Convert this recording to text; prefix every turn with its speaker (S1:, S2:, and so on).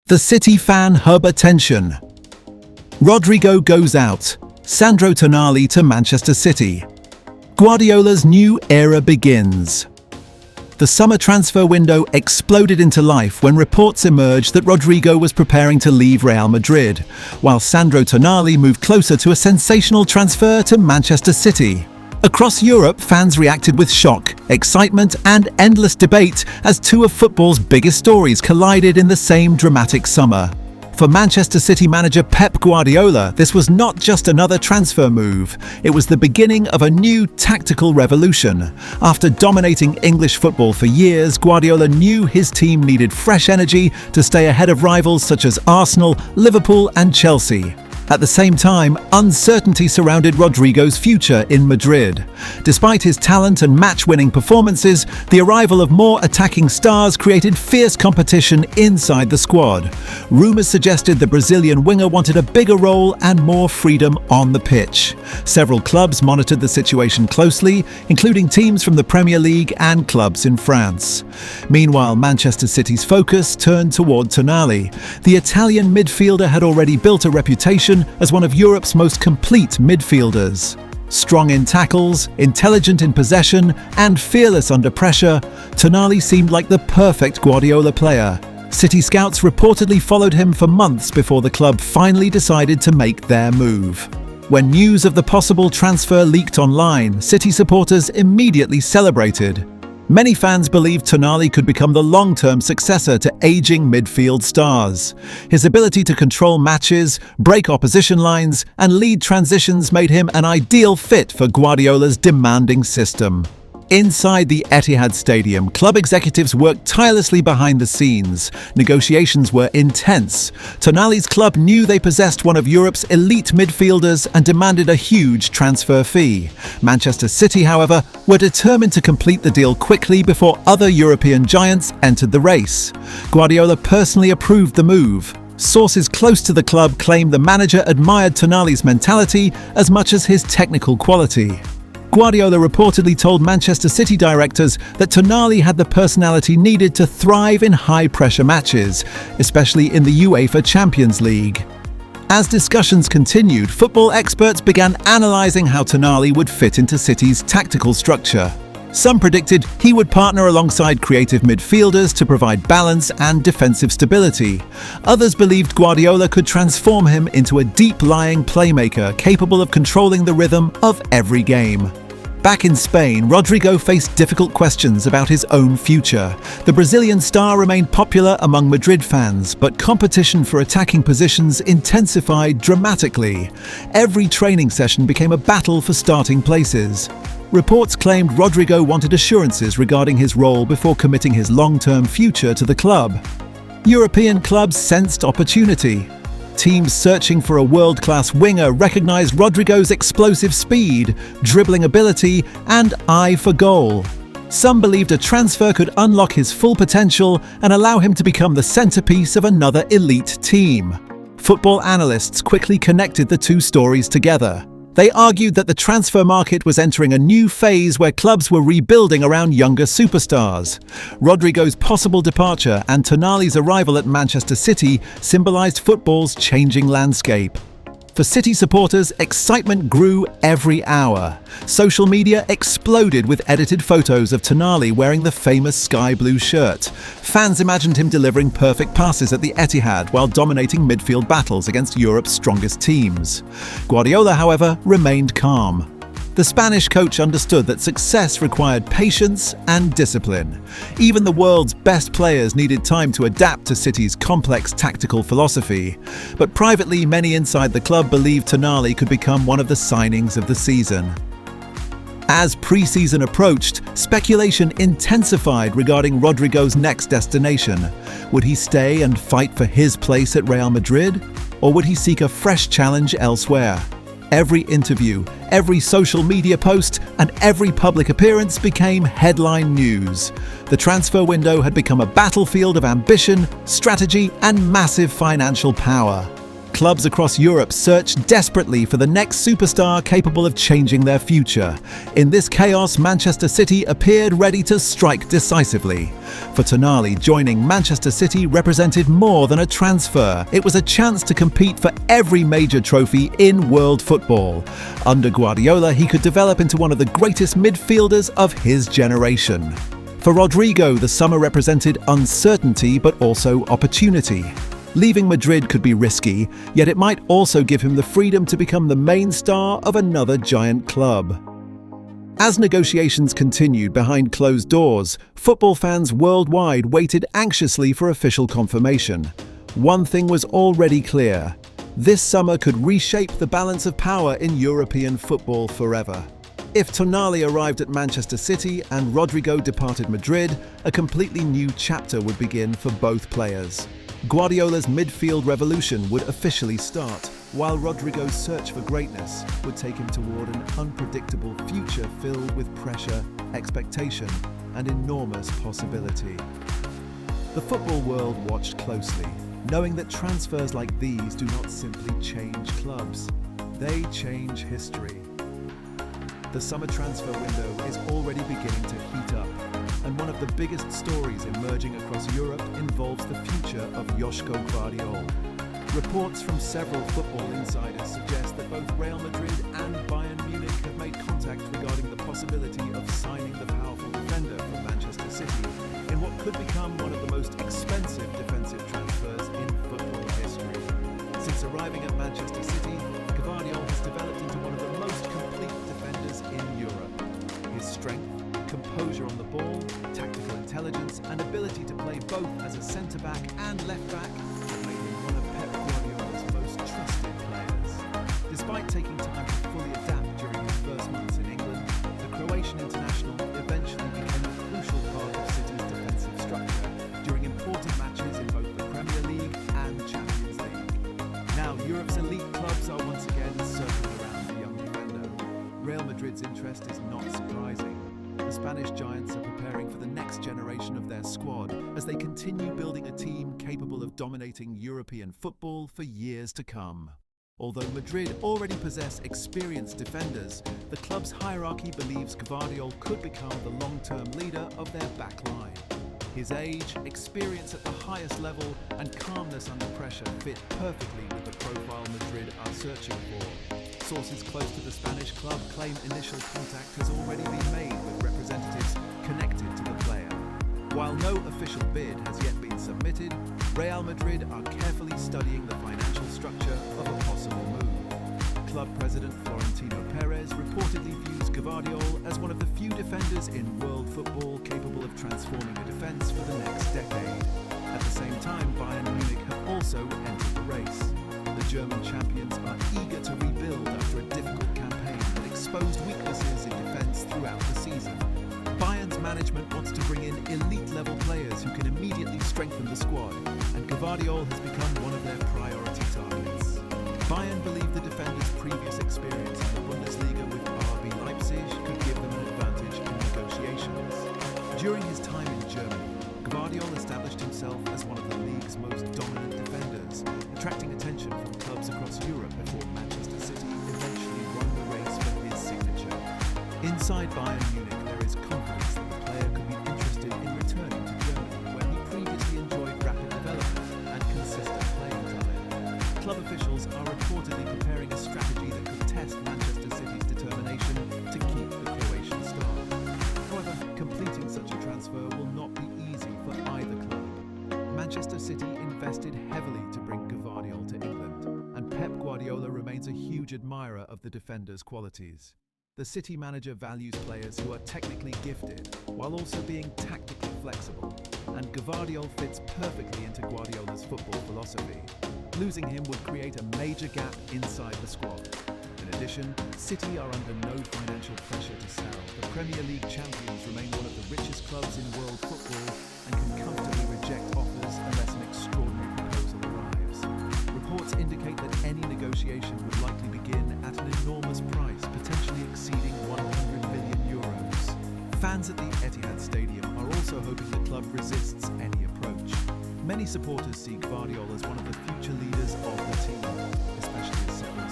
S1: The City fan hub attention. Rodrigo goes out. Sandro Tonali to Manchester City. Guardiola's new era begins. The summer transfer window exploded into life when reports emerged that Rodrigo was preparing to leave Real Madrid, while Sandro Tonali moved closer to a sensational transfer to Manchester City. Across Europe, fans reacted with shock, excitement, and endless debate as two of football's biggest stories collided in the same dramatic summer. For Manchester City manager Pep Guardiola, this was not just another transfer move. It was the beginning of a new tactical revolution. After dominating English football for years, Guardiola knew his team needed fresh energy to stay ahead of rivals such as Arsenal, Liverpool, and Chelsea. At the same time, uncertainty surrounded Rodrigo's future in Madrid. Despite his talent and match-winning performances, the arrival of more attacking stars created fierce competition inside the squad. Rumours suggested the Brazilian winger wanted a bigger role and more freedom on the pitch. Several clubs monitored the situation closely, including teams from the Premier League and clubs in France. Meanwhile, Manchester City's focus turned toward Tonali. The Italian midfielder had already built a reputation as one of Europe's most complete midfielders. Strong in tackles, intelligent in possession, and fearless under pressure, Tonali seemed like the perfect Guardiola player. City scouts reportedly followed him for months before the club finally decided to make their move. When news of the possible transfer leaked online, City supporters immediately celebrated. Many fans believed Tonali could become the long-term successor to aging midfield stars. His ability to control matches, break opposition lines, and lead transitions made him an ideal fit for Guardiola's demanding system. Inside the Etihad Stadium, club executives worked tirelessly behind the scenes. Negotiations were intense. Tonali's club knew they possessed one of Europe's elite midfielders and demanded a huge transfer fee. Manchester City, however, were determined to complete the deal quickly before other European giants entered the race. Guardiola personally approved the move. Sources close to the club claimed the manager admired Tonali's mentality as much as his technical quality. Guardiola reportedly told Manchester City directors that Tonali had the personality needed to thrive in high-pressure matches, especially in the UEFA Champions League. As discussions continued, football experts began analysing how Tonali would fit into City's tactical structure. Some predicted he would partner alongside creative midfielders to provide balance and defensive stability. Others believed Guardiola could transform him into a deep-lying playmaker capable of controlling the rhythm of every game. Back in Spain, Rodrigo faced difficult questions about his own future. The Brazilian star remained popular among Madrid fans, but competition for attacking positions intensified dramatically. Every training session became a battle for starting places. Reports claimed Rodrigo wanted assurances regarding his role before committing his long-term future to the club. European clubs sensed opportunity. Teams searching for a world-class winger recognized Rodrigo's explosive speed, dribbling ability, and eye for goal. Some believed a transfer could unlock his full potential and allow him to become the centerpiece of another elite team. Football analysts quickly connected the two stories together. They argued that the transfer market was entering a new phase where clubs were rebuilding around younger superstars. Rodrigo's possible departure and Tonali's arrival at Manchester City symbolised football's changing landscape. For City supporters, excitement grew every hour. Social media exploded with edited photos of Tonali wearing the famous sky blue shirt. Fans imagined him delivering perfect passes at the Etihad while dominating midfield battles against Europe's strongest teams. Guardiola, however, remained calm. The Spanish coach understood that success required patience and discipline. Even the world's best players needed time to adapt to City's complex tactical philosophy. But privately, many inside the club believed Tonali could become one of the signings of the season. As pre-season approached, speculation intensified regarding Rodrigo's next destination. Would he stay and fight for his place at Real Madrid? Or would he seek a fresh challenge elsewhere? Every interview, every social media post, and every public appearance became headline news. The transfer window had become a battlefield of ambition, strategy, and massive financial power. Clubs across Europe search desperately for the next superstar capable of changing their future. In this chaos, Manchester City appeared ready to strike decisively. For Tonali, joining Manchester City represented more than a transfer. It was a chance to compete for every major trophy in world football. Under Guardiola, he could develop into one of the greatest midfielders of his generation. For Rodrigo, the summer represented uncertainty but also opportunity. Leaving Madrid could be risky, yet it might also give him the freedom to become the main star of another giant club. As negotiations continued behind closed doors, football fans worldwide waited anxiously for official confirmation. One thing was already clear: this summer could reshape the balance of power in European football forever. If Tonali arrived at Manchester City and Rodrigo departed Madrid, a completely new chapter would begin for both players. Guardiola's midfield revolution would officially start, while Rodrigo's search for greatness would take him toward an unpredictable future filled with pressure, expectation, and enormous possibility. The football world watched closely, knowing that transfers like these do not simply change clubs, they change history. The summer transfer window is already beginning to heat up, and one of the biggest stories emerging across Europe involves the future of Joško Gvardiol. Reports from several football insiders suggest that both Real Madrid and Bayern Munich have made contact regarding the possibility of signing the powerful defender from Manchester City in what could become one of the most expensive defensive transfers in football history. Since arriving at Manchester City, Gvardiol has developed into one of the most complete defenders in Europe. His strength, composure on the ball, tactical intelligence, and ability to play both as a centre-back and left-back have made him one of Pep Guardiola's most trusted players. Despite taking time to fully adapt during his first months in England, the Croatian international eventually became a crucial part of City's defensive structure during important matches in both the Premier League and Champions League. Now, Europe's elite clubs are once again circling around the young defender. Real Madrid's interest is not surprising. The Spanish giants are preparing for the next generation of their squad as they continue building a team capable of dominating European football for years to come. Although Madrid already possess experienced defenders, the club's hierarchy believes Gvardiol could become the long-term leader of their back line. His age, experience at the highest level, and calmness under pressure fit perfectly with the profile Madrid are searching for. Sources close to the Spanish club claim initial contact has already been made with representatives connected to the player. While no official bid has yet been submitted, Real Madrid are carefully studying the financial structure of a possible move. Club president Florentino Perez reportedly views Gvardiol as one of the few defenders in world football capable of transforming a defence for the next decade. At the same time, Bayern Munich have also entered the race. The German champions are eager to rebuild after a difficult campaign that exposed weaknesses in defence throughout the season. Bayern's management wants to bring in elite-level players who can immediately strengthen the squad, and Gvardiol has become one of their priority targets. Bayern believe the defender's previous experience in the Bundesliga with RB Leipzig could give them an advantage in negotiations. During his time in Germany, Gvardiol established himself as one of the league's most dominant defenders, attracting attention from clubs across Europe before Manchester City eventually won the race for his signature. Inside Bayern Munich, there is confidence that the player could be interested in returning to Germany, where he previously enjoyed rapid development and consistent playing time. Club officials are reportedly preparing a strategy that could test Manchester City's determination to keep the Croatian star. However, completing such a transfer will not be easy for either club. Manchester City invested heavily to bring Gvardiol to England, and Pep Guardiola remains a huge admirer of the defender's qualities. The City manager values players who are technically gifted, while also being tactically flexible, and Gvardiol fits perfectly into Guardiola's football philosophy. Losing him would create a major gap inside the squad. In addition, City are under no financial pressure to sell. The Premier League champions remain one of the richest clubs in world football and can comfortably reject offers unless an extraordinary proposal arrives. Reports indicate that any negotiation would likely begin at an enormous price, potentially exceeding 100 million euros. Fans at the Etihad Stadium are also hoping the club resists any approach. Many supporters see Gvardiol as one of the future leaders of the team, especially his second